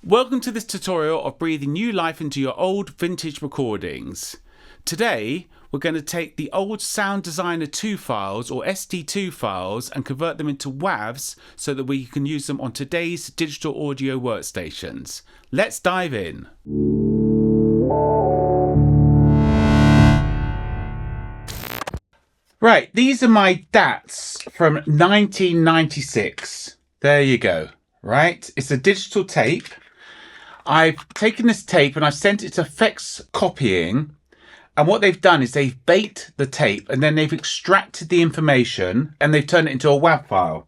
Welcome to this tutorial of breathing new life into your old vintage recordings. Today we're going to take the old Sound Designer 2 files or SD2 files and convert them into WAVs so that we can use them on today's digital audio workstations. Let's dive in. Right, these are my DAWs from 1996. There you go. Right, it's a digital tape. I've taken this tape and I've sent it to Effects Copying, and what they've done is they've baked the tape and then they've extracted the information and they've turned it into a Wav file.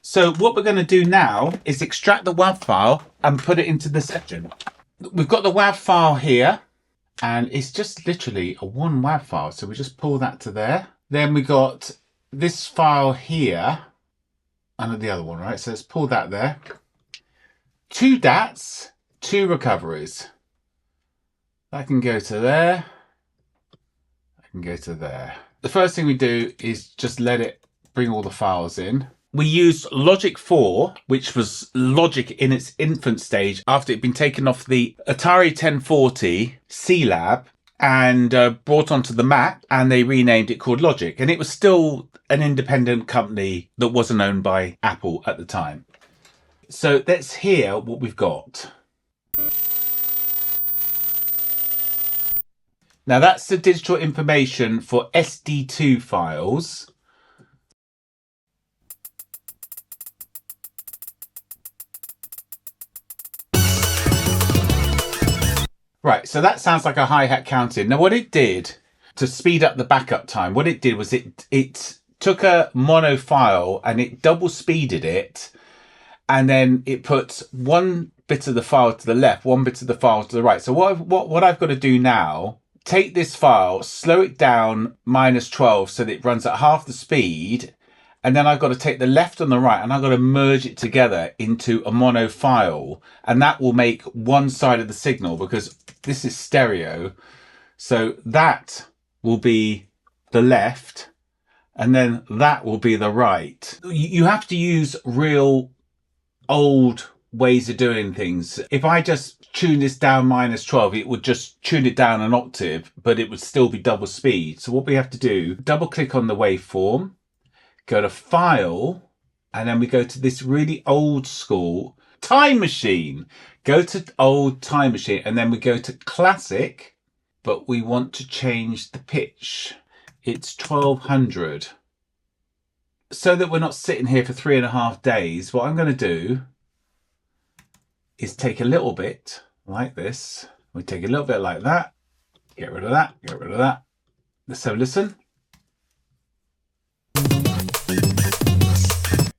So what we're going to do now is extract the Wav file and put it into the section. We've got the Wav file here and it's just literally a one Wav file, so we just pull that to there. Then we got this file here and the other one, right? So let's pull that there. 2 DAWs. 2 recoveries. That can go to there. That can go to there. The first thing we do is just let it bring all the files in. We used Logic 4, which was Logic in its infant stage after it'd been taken off the Atari 1040 C-Lab and brought onto the Mac, and they renamed it called Logic. And it was still an independent company that wasn't owned by Apple at the time. So let's hear what we've got. Now that's the digital information for SD2 files. Right, so that sounds like a hi-hat counting. Now what it did to speed up the backup time, what it did was it took a mono file and it double speeded it, and then it put one bit of the file to the left, one bit of the file to the right. So what I've got to do now, take this file, slow it down -12 so that it runs at half the speed, and then I've got to take the left and the right and I've got to merge it together into a mono file, and that will make one side of the signal because this is stereo. So that will be the left and then that will be the right. You have to use real old ways of doing things. If I just tune this down -12, it would just tune it down an octave, but it would still be double speed. So what we have to do, double click on the waveform, go to File, and then we go to this really old school Time Machine. Go to Old Time Machine, and then we go to Classic, but we want to change the pitch. It's 1200. So that we're not sitting here for 3.5 days, what I'm going to do is take a little bit like this. We take a little bit like that. Get rid of that. Get rid of that. Let's have a listen.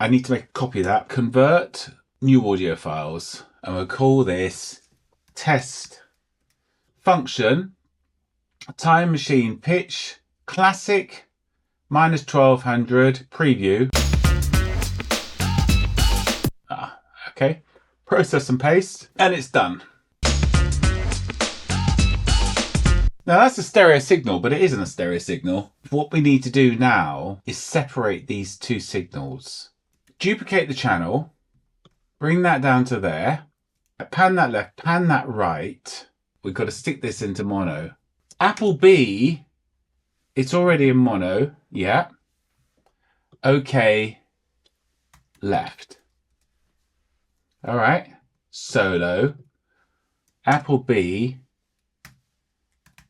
I need to make a copy of that. Convert new audio files. And we'll call this test function. Time Machine pitch. Classic. -1200. Preview. Okay. Process and paste, and it's done. Now that's a stereo signal, but it isn't a stereo signal. What we need to do now is separate these 2 signals. Duplicate the channel, bring that down to there, pan that left, pan that right. We've got to stick this into mono. Apple B, it's already in mono, yeah. Okay, left. All right, solo, Apple B,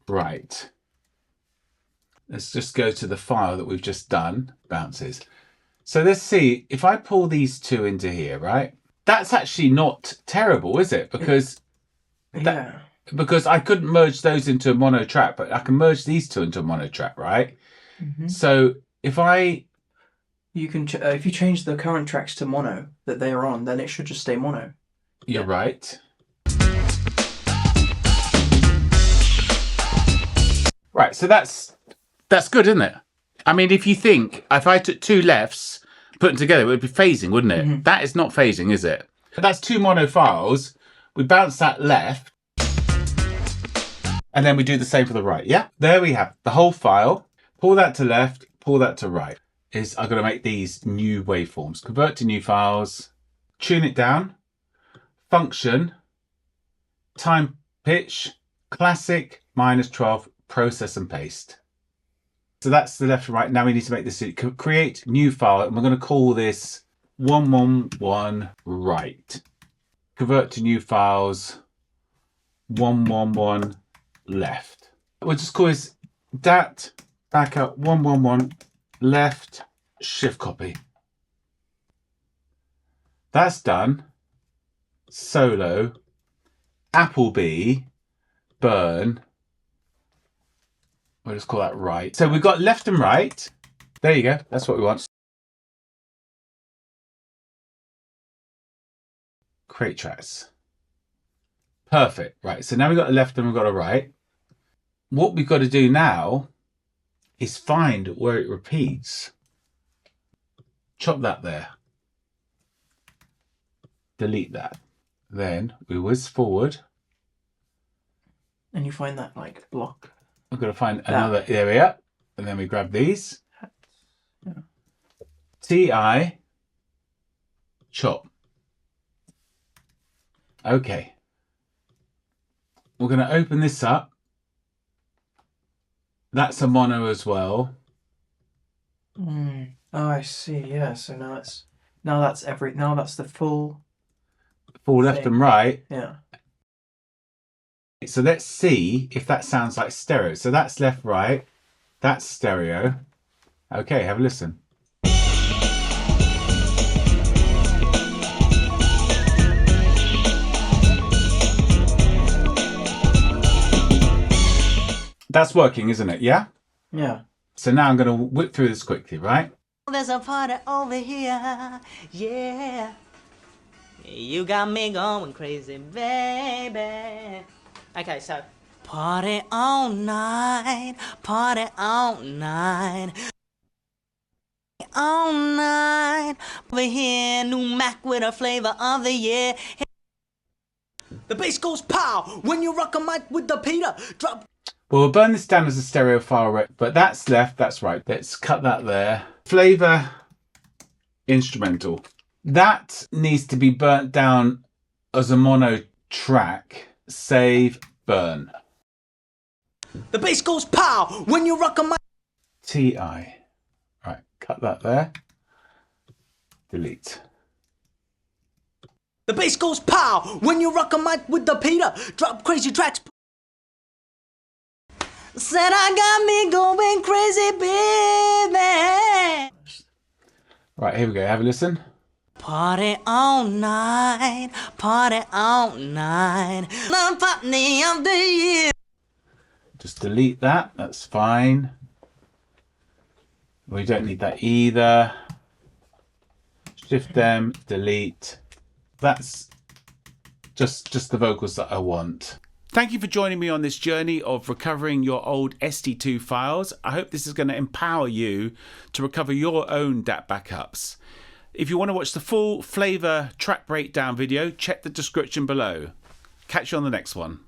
right. Let's just go to the file that we've just done, bounces. So let's see, if I pull these 2 into here, right? That's actually not terrible, is it? Because because I couldn't merge those into a mono track, but I can merge these 2 into a mono track, right? Mm-hmm. So if you can, if you change the current tracks to mono that they are on, then it should just stay mono. You're right. Right, so that's good, isn't it? I mean, if you think, if I took 2 lefts, put them together, it would be phasing, wouldn't it? Mm-hmm. That is not phasing, is it? But that's 2 mono files. We bounce that left, and then we do the same for the right, yeah? There we have the whole file. Pull that to left, pull that to right. I've got to make these new waveforms. Convert to new files, tune it down, function, time pitch, classic, -12, process and paste. So that's the left and right. Now we need to make this create new file, and we're going to call this 111 right. Convert to new files 111 left. We'll just call this Dat Backup 111 left, shift copy. That's done. Solo, Appleby, burn. We'll just call that right. So we've got left and right. There you go. That's what we want. Create tracks. Perfect. Right. So now we've got a left and we've got a right. What we've got to do now is find where it repeats. Chop that there. Delete that. Then we whiz forward. And you find that like block. We're going to find another area. And then we grab these. Yeah. TI. Chop. Okay. We're going to open this up. That's a mono as well. Oh, I see. Yeah. So now that's the full left and right. Yeah. So let's see if that sounds like stereo. So that's left, right. That's stereo. Okay, have a listen. That's working, isn't it? Yeah? Yeah. So now I'm going to whip through this quickly, right? There's a party over here, yeah. You got me going crazy, baby. Okay, so party all night, party all night. All night, over here, new Mac with a flavor of the year. The bass goes pow when you rock a mic with the Peter. Drop. Well, we'll burn this down as a stereo file, but that's left, that's right. Let's cut that there. Flavor instrumental. That needs to be burnt down as a mono track. Save, burn. The bass goes pow when you rock a mic. TI. Right, cut that there. Delete. The bass goes pow when you rock a mic with the Peter. Drop crazy tracks. Said I got me going crazy, baby. Right, here we go. Have a listen. Party all night, party all night. The party of the year. Just delete that. That's fine. We don't need that either. Shift them, delete. That's just the vocals that I want. Thank you for joining me on this journey of recovering your old SD2 files. I hope this is going to empower you to recover your own DAT backups. If you want to watch the full Flava track breakdown video, check the description below. Catch you on the next one.